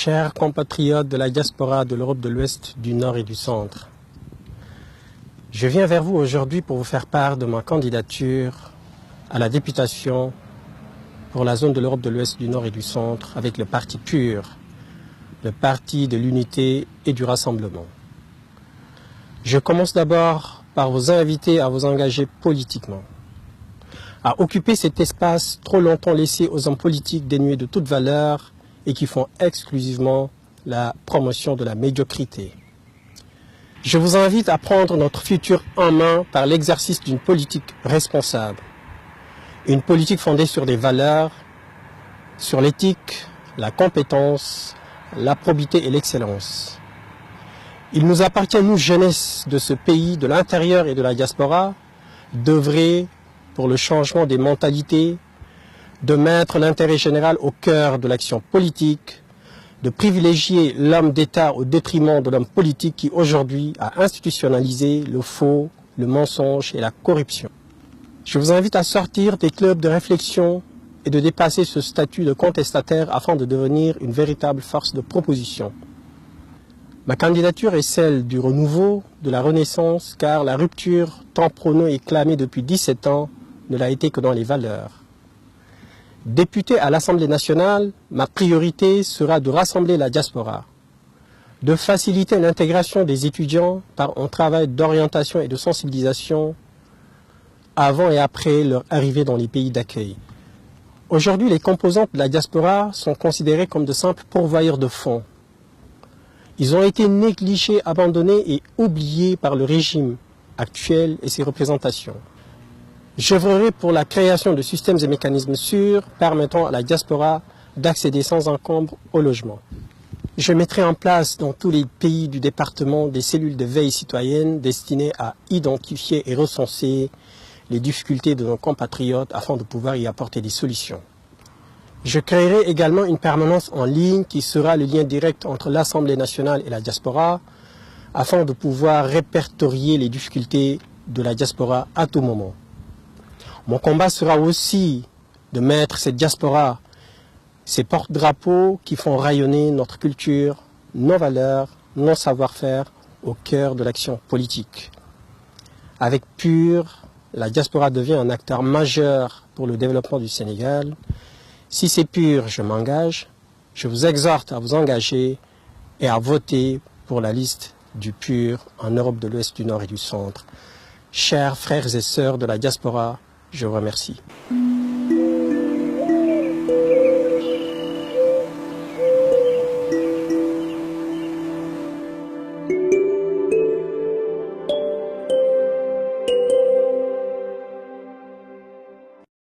Chers compatriotes de la diaspora de l'Europe de l'Ouest, du Nord et du Centre, je viens vers vous aujourd'hui pour vous faire part de ma candidature à la députation pour la zone de l'Europe de l'Ouest, du Nord et du Centre avec le Parti PUR, le Parti de l'Unité et du Rassemblement. Je commence d'abord par vous inviter à vous engager politiquement, à occuper cet espace trop longtemps laissé aux hommes politiques dénués de toute valeur et qui font exclusivement la promotion de la médiocrité. Je vous invite à prendre notre futur en main par l'exercice d'une politique responsable, une politique fondée sur des valeurs, sur l'éthique, la compétence, la probité et l'excellence. Il nous appartient, nous, jeunesse de ce pays, de l'intérieur et de la diaspora, d'œuvrer pour le changement des mentalités, de mettre l'intérêt général au cœur de l'action politique, de privilégier l'homme d'État au détriment de l'homme politique qui aujourd'hui a institutionnalisé le faux, le mensonge et la corruption. Je vous invite à sortir des clubs de réflexion et de dépasser ce statut de contestataire afin de devenir une véritable force de proposition. Ma candidature est celle du renouveau, de la renaissance, car la rupture tant prônée et clamée depuis 17 ans ne l'a été que dans les valeurs. Député à l'Assemblée nationale, ma priorité sera de rassembler la diaspora, de faciliter l'intégration des étudiants par un travail d'orientation et de sensibilisation avant et après leur arrivée dans les pays d'accueil. Aujourd'hui, les composantes de la diaspora sont considérées comme de simples pourvoyeurs de fonds. Ils ont été négligés, abandonnés et oubliés par le régime actuel et ses représentations. J'œuvrerai pour la création de systèmes et mécanismes sûrs permettant à la diaspora d'accéder sans encombre au logement. Je mettrai en place dans tous les pays du département des cellules de veille citoyenne destinées à identifier et recenser les difficultés de nos compatriotes afin de pouvoir y apporter des solutions. Je créerai également une permanence en ligne qui sera le lien direct entre l'Assemblée nationale et la diaspora afin de pouvoir répertorier les difficultés de la diaspora à tout moment. Mon combat sera aussi de mettre cette diaspora, ces porte-drapeaux qui font rayonner notre culture, nos valeurs, nos savoir-faire au cœur de l'action politique. Avec PUR, la diaspora devient un acteur majeur pour le développement du Sénégal. Si c'est PUR, je m'engage. Je vous exhorte à vous engager et à voter pour la liste du PUR en Europe de l'Ouest, du Nord et du Centre. Chers frères et sœurs de la diaspora, je vous remercie.